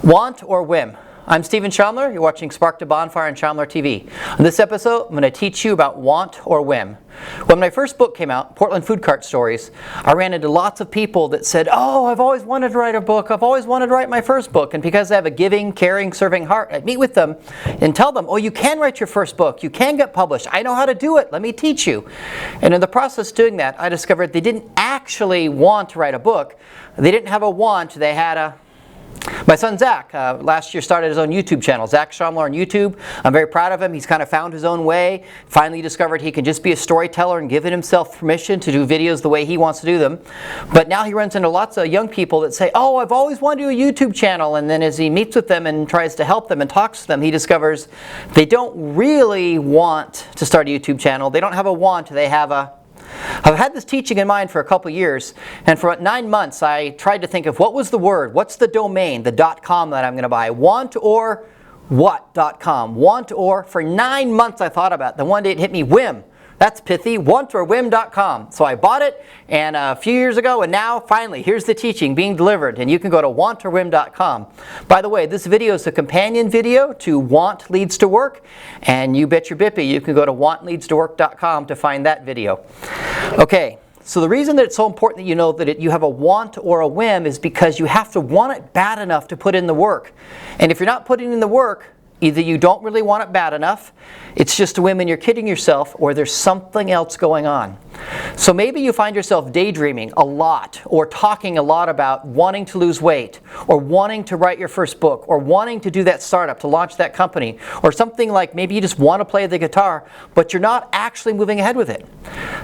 Want or whim? I'm Steven Shomler. You're watching Spark to Bonfire on Shomler TV. On this episode, I'm going to teach you about want or whim. When my first book came out, Portland Food Cart Stories, I ran into lots of people that said, "Oh, I've always wanted to write a book. I've always wanted to write my first book." And because I have a giving, caring, serving heart, I'd meet with them and tell them, "Oh, you can write your first book. You can get published. I know how to do it. Let me teach you." And in the process of doing that, I discovered they didn't actually want to write a book. They didn't have a want. They had a... My son Zach last year started his own YouTube channel, Zach Shomler on YouTube. I'm very proud of him. He's kind of found his own way. Finally discovered he can just be a storyteller and given himself permission to do videos the way he wants to do them. But now he runs into lots of young people that say, "Oh, I've always wanted to do a YouTube channel." And then as he meets with them and tries to help them and talks to them, he discovers they don't really want to start a YouTube channel. They don't have a want. They have a... I've had this teaching in mind for a couple years, and for 9 months I tried to think of what was the word, what's the domain, the .com that I'm going to buy, want or what.com, want or, for 9 months I thought about it. Then one day it hit me, Whim. That's pithy, wantorwhim.com. So I bought it and a few years ago, and now finally here's the teaching being delivered, and you can go to wantorwhim.com. By the way, this video is a companion video to Want Leads to Work, and you bet your bippy you can go to wantleadstowork.com to find that video. Okay, so the reason that it's so important that you know that you have a want or a whim is because you have to want it bad enough to put in the work. And if you're not putting in the work, either you don't really want it bad enough, it's just a whim and you're kidding yourself, or there's something else going on. So maybe you find yourself daydreaming a lot, or talking a lot about wanting to lose weight, or wanting to write your first book, or wanting to do that startup, to launch that company, or something like maybe you just want to play the guitar, but you're not actually moving ahead with it.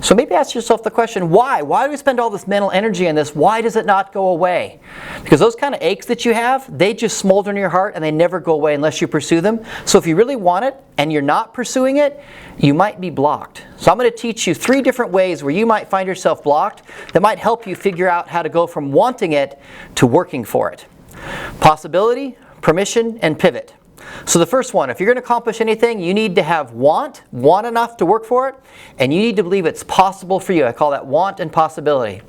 So maybe ask yourself the question, why? Why do we spend all this mental energy on this? Why does it not go away? Because those kind of aches that you have, they just smolder in your heart and they never go away unless you pursue them. So if you really want it and you're not pursuing it, you might be blocked. So I'm going to teach you 3 different ways where you might find yourself blocked that might help you figure out how to go from wanting it to working for it. Possibility, permission, and pivot. So the first one, if you're going to accomplish anything, you need to have want enough to work for it, and you need to believe it's possible for you. I call that want and possibility.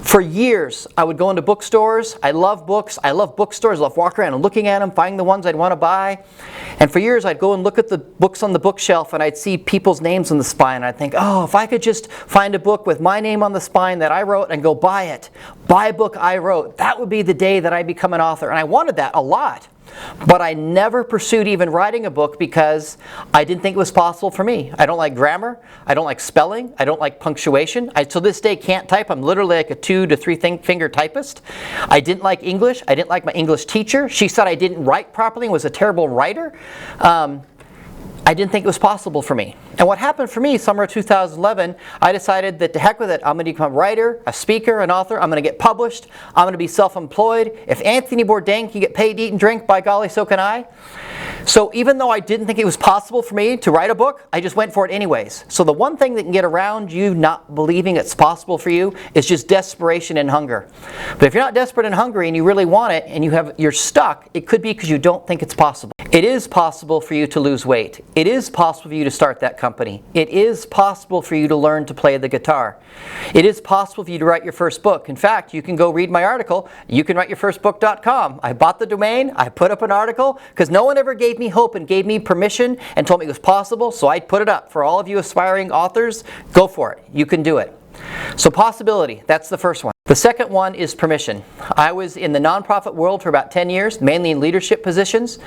For years, I would go into bookstores. I love books. I love bookstores. I love walking around and looking at them, finding the ones I'd want to buy. And for years, I'd go and look at the books on the bookshelf, and I'd see people's names on the spine. I'd think, oh, if I could just find a book with my name on the spine that I wrote and go buy it, buy a book I wrote, that would be the day that I become an author. And I wanted that a lot. But I never pursued even writing a book because I didn't think it was possible for me. I don't like grammar. I don't like spelling. I don't like punctuation. I, to this day, can't type. I'm literally like a 2 to 3 finger typist. I didn't like English. I didn't like my English teacher. She said I didn't write properly and was a terrible writer. I didn't think it was possible for me. And what happened for me, summer of 2011, I decided that to heck with it, I'm going to become a writer, a speaker, an author. I'm going to get published. I'm going to be self-employed. If Anthony Bourdain can get paid to eat and drink, by golly, so can I. So even though I didn't think it was possible for me to write a book, I just went for it anyways. So the one thing that can get around you not believing it's possible for you is just desperation and hunger. But if you're not desperate and hungry and you really want it and you're stuck, it could be because you don't think it's possible. It is possible for you to lose weight. It is possible for you to start that company. It is possible for you to learn to play the guitar. It is possible for you to write your first book. In fact, you can go read my article, youcanwriteyyourfirstbook.com. I bought the domain, I put up an article, because no one ever gave me hope and gave me permission and told me it was possible, so I put it up. For all of you aspiring authors, go for it. You can do it. So possibility, that's the first one. The second one is permission. I was in the nonprofit world for about 10 years, mainly in leadership positions.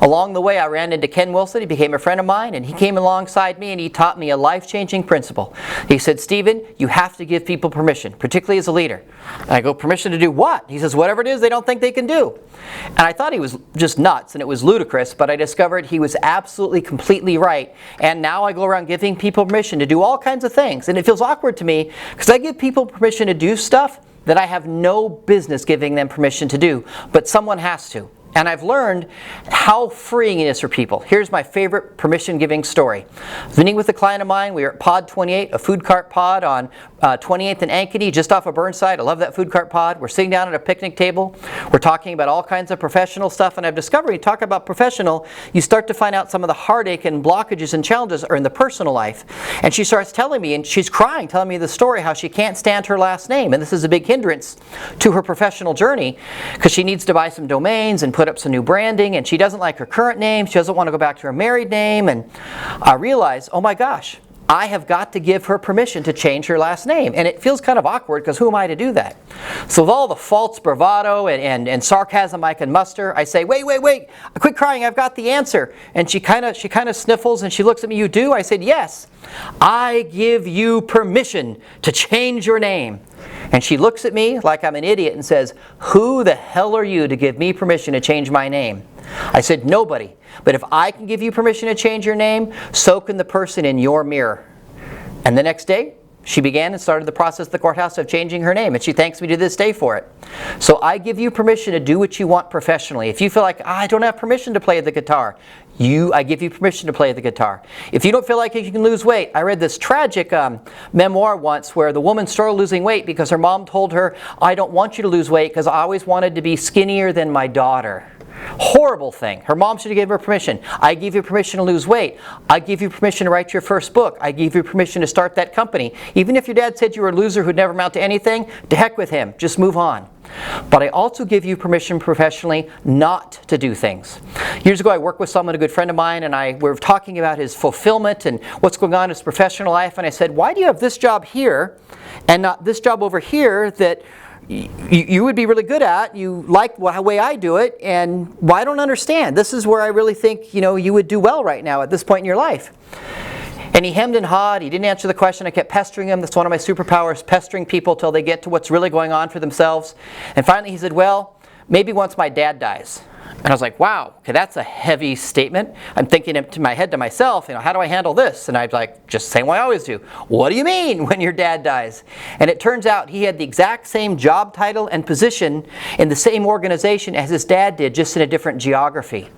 Along the way, I ran into Ken Wilson. He became a friend of mine, and he came alongside me and he taught me a life-changing principle. He said, "Steven, you have to give people permission, particularly as a leader." And I go, "Permission to do what?" He says, "Whatever it is they don't think they can do." And I thought he was just nuts and it was ludicrous, but I discovered he was absolutely, completely right. And now I go around giving people permission to do all kinds of things. And it feels awkward to me because I give people permission to do stuff that I have no business giving them permission to do, but someone has to. And I've learned how freeing it is for people. Here's my favorite permission-giving story. I was meeting with a client of mine. We were at Pod 28, a food cart pod on 28th and Ankeny, just off of Burnside. I love that food cart pod. We're sitting down at a picnic table. We're talking about all kinds of professional stuff. And I've discovered, you talk about professional, you start to find out some of the heartache and blockages and challenges are in the personal life. And she starts telling me, and she's crying, telling me the story, how she can't stand her last name. And this is a big hindrance to her professional journey because she needs to buy some domains and put put up some new branding, and she doesn't like her current name. She doesn't want to go back to her married name. And I realized, oh my gosh, I have got to give her permission to change her last name. And it feels kind of awkward because who am I to do that? So with all the false bravado and sarcasm I can muster, I say, wait, quit crying, I've got the answer. And she kind of sniffles and she looks at me, you do? I said, yes, I give you permission to change your name. And she looks at me like I'm an idiot and says, who the hell are you to give me permission to change my name? I said, nobody. But if I can give you permission to change your name, so can the person in your mirror. And the next day, she began and started the process at the courthouse of changing her name, and she thanks me to this day for it. So I give you permission to do what you want professionally. If you feel like, I don't have permission to play the guitar, I give you permission to play the guitar. If you don't feel like you can lose weight, I read this tragic memoir once where the woman started losing weight because her mom told her, I don't want you to lose weight because I always wanted to be skinnier than my daughter. Horrible thing. Her mom should have given her permission. I give you permission to lose weight. I give you permission to write your first book. I give you permission to start that company. Even if your dad said you were a loser who'd never amount to anything, to heck with him. Just move on. But I also give you permission professionally not to do things. Years ago I worked with someone, a good friend of mine, and we were talking about his fulfillment and what's going on in his professional life, and I said, why do you have this job here and not this job over here that you would be really good at, you like the way I do it, and I don't understand. This is where I really think you would do well right now at this point in your life. And he hemmed and hawed. He didn't answer the question. I kept pestering him. That's one of my superpowers, pestering people till they get to what's really going on for themselves. And finally he said, well, maybe once my dad dies. And I was like, wow, okay, that's a heavy statement. I'm thinking to my head to myself, how do I handle this? And I was like, just the same way I always do. What do you mean when your dad dies? And it turns out he had the exact same job title and position in the same organization as his dad did, just in a different geography.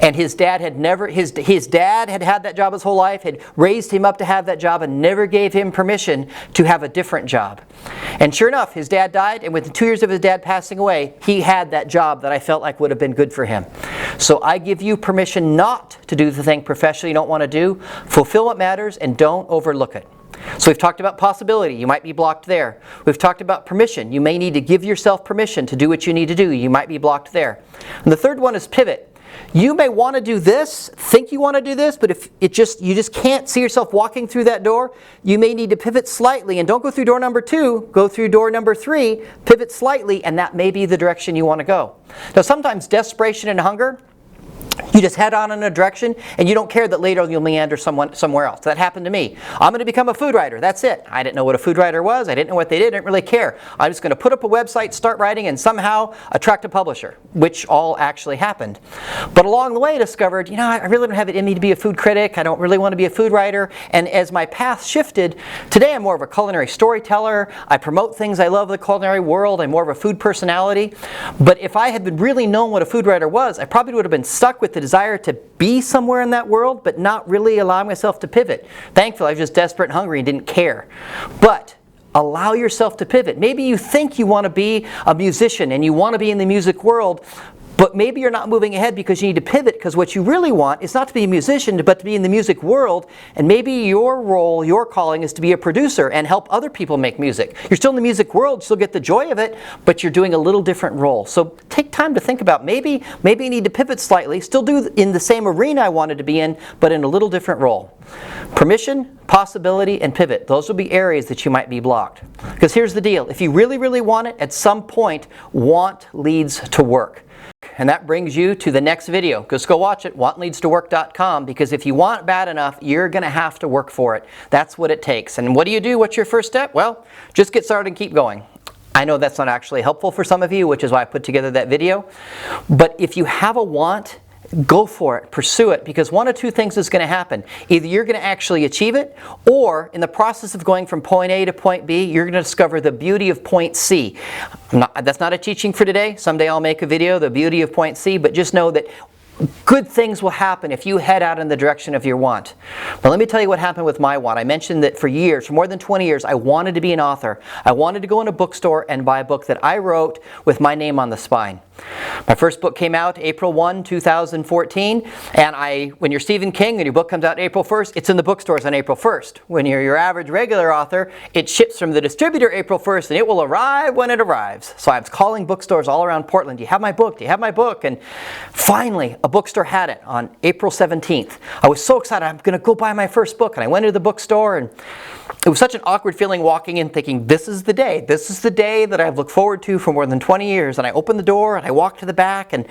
And his dad had had that job his whole life, had raised him up to have that job, and never gave him permission to have a different job. And sure enough, his dad died, and within 2 years of his dad passing away, he had that job that I felt like would have been good for him. So I give you permission not to do the thing professionally you don't want to do. Fulfill what matters and don't overlook it. So we've talked about possibility. You might be blocked there. We've talked about permission. You may need to give yourself permission to do what you need to do. You might be blocked there. And the third one is pivot. You may want to do this, think you want to do this, but if you just can't see yourself walking through that door, you may need to pivot slightly. And don't go through door number 2, go through door number 3, pivot slightly, and that may be the direction you want to go. Now sometimes desperation and hunger, you just head on in a direction and you don't care that later you'll meander somewhere else. That happened to me. I'm going to become a food writer. That's it. I didn't know what a food writer was. I didn't know what they did. I didn't really care. I'm just going to put up a website, start writing, and somehow attract a publisher, which all actually happened. But along the way I discovered, I really don't have it in me to be a food critic. I don't really want to be a food writer. And as my path shifted, today I'm more of a culinary storyteller. I promote things I love in the culinary world. I'm more of a food personality. But if I had been really known what a food writer was, I probably would have been stuck with the desire to be somewhere in that world, but not really allowing myself to pivot. Thankfully, I was just desperate and hungry and didn't care. But allow yourself to pivot. Maybe you think you want to be a musician and you want to be in the music world, but maybe you're not moving ahead because you need to pivot, because what you really want is not to be a musician, but to be in the music world. And maybe your role, your calling is to be a producer and help other people make music. You're still in the music world, still get the joy of it, but you're doing a little different role. So take time to think about maybe you need to pivot slightly, still do in the same arena I wanted to be in, but in a little different role. Permission, possibility, and pivot. Those will be areas that you might be blocked. Because here's the deal. If you really, really want it, at some point, want leads to work. And that brings you to the next video. Just go watch it, wantleadstowork.com, because if you want bad enough, you're going to have to work for it. That's what it takes. And what do you do? What's your first step? Well, just get started and keep going. I know that's not actually helpful for some of you, which is why I put together that video. But if you have a want, go for it, pursue it, because one of two things is going to happen. Either you're going to actually achieve it, or in the process of going from point A to point B, you're going to discover the beauty of point C. That's not a teaching for today. Someday I'll make a video, the beauty of point C, but just know that good things will happen if you head out in the direction of your want. But let me tell you what happened with my want. I mentioned that for years, for more than 20 years, I wanted to be an author. I wanted to go in a bookstore and buy a book that I wrote with my name on the spine. My first book came out April 1, 2014, and when you're Stephen King and your book comes out April 1st, it's in the bookstores on April 1st. When you're your average regular author, it ships from the distributor April 1st, and it will arrive when it arrives. So I was calling bookstores all around Portland, do you have my book? Do you have my book? And finally, a bookstore had it on April 17th. I was so excited, I'm going to go buy my first book, and I went into the bookstore, and it was such an awkward feeling walking in thinking, this is the day that I've looked forward to for more than 20 years. And I opened the door and I walked to the back, and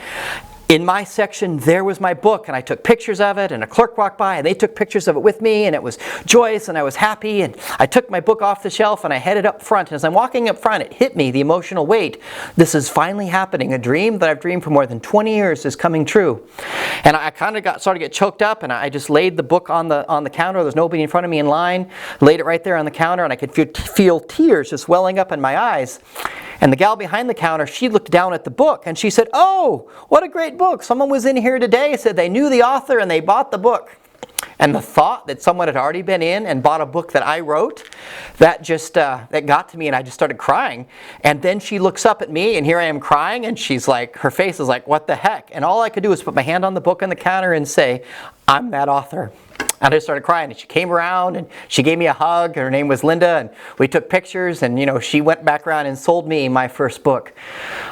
in my section there was my book, and I took pictures of it, and a clerk walked by and they took pictures of it with me, and it was joyous and I was happy, and I took my book off the shelf and I headed up front, and as I'm walking up front it hit me, the emotional weight. This is finally happening. A dream that I've dreamed for more than 20 years is coming true. And I kind of started to get choked up, and I just laid the book on the counter. There's nobody in front of me in line. Laid it right there on the counter, and I could feel tears just welling up in my eyes. And the gal behind the counter, she looked down at the book and she said, "Oh, what a great book. Someone was in here today, said they knew the author and they bought the book." And the thought that someone had already been in and bought a book that I wrote, that got to me, and I just started crying. And then she looks up at me, and here I am crying, and she's like, her face is like, what the heck? And all I could do was put my hand on the book on the counter and say, I'm that author. And I just started crying, and she came around and she gave me a hug. Her name was Linda, and we took pictures, and she went back around and sold me my first book.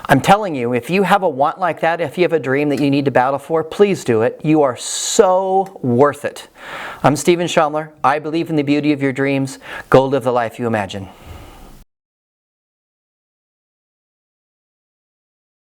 I'm telling you, if you have a want like that, if you have a dream that you need to battle for, please do it. You are so worth it. I'm Steven Shomler. I believe in the beauty of your dreams. Go live the life you imagine.